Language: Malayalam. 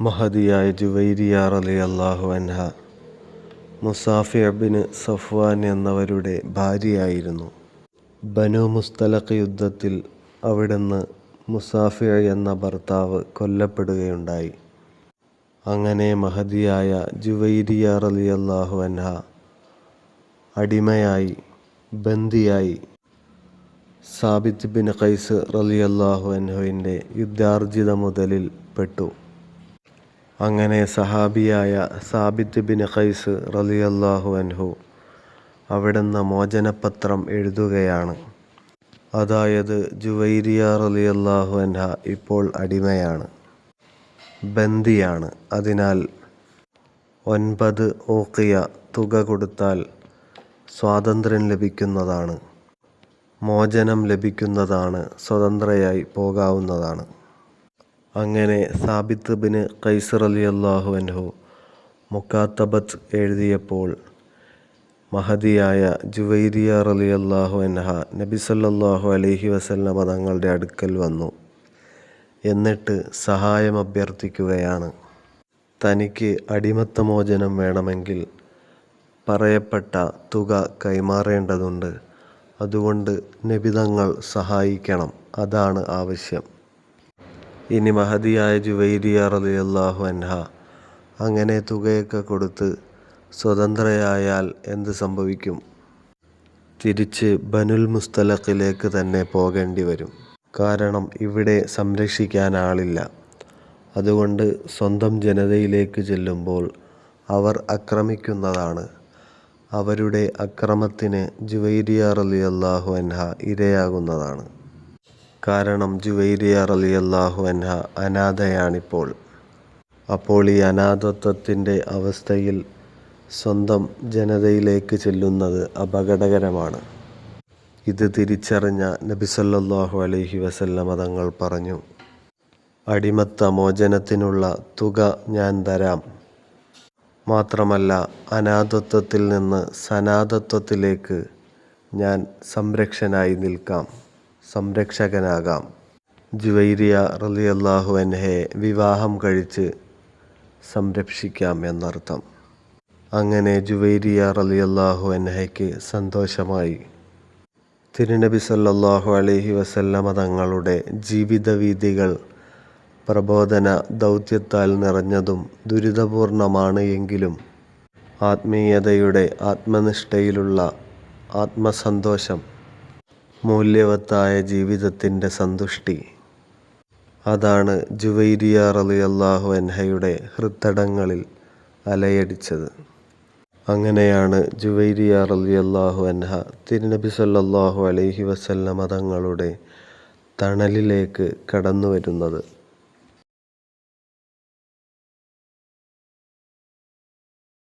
മഹദിയായ ജുവൈരിയ റളിയല്ലാഹു അൻഹ മുസാഫിഅ ബിൻ സഫ്വാൻ എന്നവരുടെ ഭാര്യയായിരുന്നു. ബനു മുസ്തലഖ് യുദ്ധത്തിൽ അവിടുന്ന് മുസാഫിഅ എന്ന ഭർത്താവ് കൊല്ലപ്പെടുകയുണ്ടായി. അങ്ങനെ മഹദിയായ ജുവൈരിയ റളിയല്ലാഹു അൻഹ അടിമയായി, ബന്ദിയായി സാബിത്ത് ബിൻ ഖൈസ് റളിയല്ലാഹു അൻഹുവിൻ്റെ യുദ്ധാർജിത മുതലിൽ പെട്ടു. അങ്ങനെ സഹാബിയായ സാബിത്ത് ബിൻ ഖൈസ് റളിയല്ലാഹു അൻഹു അവിടുന്ന് മോചനപത്രം എഴുതുകയാണ്. അതായത് ജുവൈരിയ റളിയല്ലാഹു അൻഹ ഇപ്പോൾ അടിമയാണ്, ബന്ദിയാണ്. അതിനാൽ 9 ഊഖിയ തുക കൊടുത്താൽ സ്വാതന്ത്ര്യം ലഭിക്കുന്നതാണ്, മോചനം ലഭിക്കുന്നതാണ്, സ്വതന്ത്രയായി പോകാവുന്നതാണ്. അങ്ങനെ സാബിത്ത് ബിൻ ഖൈസ് റളിയല്ലാഹു അൻഹു മുക്കാത്തബത്ത് എഴുതിയപ്പോൾ മഹദിയായ ജുവൈരിയ റളിയല്ലാഹു അൻഹ നബി സല്ലല്ലാഹു അലൈഹി വസല്ലമ തങ്ങളുടെ അടുക്കൽ വന്നു. എന്നിട്ട് സഹായം അഭ്യർത്ഥിക്കുകയാണ്. തനിക്ക് അടിമത്തമോചനം വേണമെങ്കിൽ പറയപ്പെട്ട തുക കൈമാറേണ്ടതുണ്ട്. അതുകൊണ്ട് നബി തങ്ങൾ സഹായിക്കണം, അതാണ് ആവശ്യം. ഇനി മഹദിയായ ജുവൈരിയ റളിയല്ലാഹു അൻഹ അങ്ങനെ തുകയൊക്കെ കൊടുത്ത് സ്വതന്ത്രയായാൽ എന്ത് സംഭവിക്കും? തിരിച്ച് ബനുൽ മുസ്തലഖിലേക്ക് തന്നെ പോകേണ്ടി വരും. കാരണം ഇവിടെ സംരക്ഷിക്കാൻ ആളില്ല. അതുകൊണ്ട് സ്വന്തം ജനതയിലേക്ക് ചെല്ലുമ്പോൾ അവർ ആക്രമിക്കുന്നതാണ്. അവരുടെ അക്രമത്തിന് ജുവൈരിയ റളിയല്ലാഹു അൻഹ ഇരയാകുന്നതാണ്. കാരണം ജുവൈരിയ റളിയല്ലാഹു അൻഹ അനാഥയാണിപ്പോൾ. അപ്പോൾ ഈ അനാഥത്വത്തിൻ്റെ അവസ്ഥയിൽ സ്വന്തം ജനതയിലേക്ക് ചെല്ലുന്നത് അപകടകരമാണ്. ഇത് തിരിച്ചറിഞ്ഞ നബി സല്ലല്ലാഹു അലൈഹി വസല്ലമ തങ്ങൾ പറഞ്ഞു, അടിമത്ത മോചനത്തിനുള്ള തുക ഞാൻ തരാം. മാത്രമല്ല അനാഥത്വത്തിൽ നിന്ന് സനാഥത്വത്തിലേക്ക് ഞാൻ സംരക്ഷകനായി നിൽക്കാം, സംരക്ഷകനാകാം. ജുവൈരിയ റളിയല്ലാഹു അൻഹയെ വിവാഹം കഴിച്ച് സംരക്ഷിക്കാം എന്നർത്ഥം. അങ്ങനെ ജുവൈരിയ റളിയല്ലാഹു അൻഹയ്ക്ക് സന്തോഷമായി. തിരുനബി സല്ലല്ലാഹു അലൈഹി വസല്ലമ തങ്ങളുടെ ജീവിതവീഥികൾ പ്രബോധന ദൗത്യത്താൽ നിറഞ്ഞതും ദുരിതപൂർണമാണ് എങ്കിലും ആത്മീയതയുടെ ആത്മനിഷ്ഠയിലുള്ള ആത്മസന്തോഷം, മൂല്യവത്തായ ജീവിതത്തിൻ്റെ സന്തുഷ്ടി, അതാണ് ജുവൈരിയ റളിയല്ലാഹു അൻഹയുടെ ഹൃത്തടങ്ങളിൽ അലയടിച്ചത്. അങ്ങനെയാണ് ജുവൈരിയ റളിയല്ലാഹു അൻഹ തിരുനബി സല്ലല്ലാഹു അലൈഹി വസല്ലമ തങ്ങളുടെ തണലിലേക്ക് കടന്നു വരുന്നത്.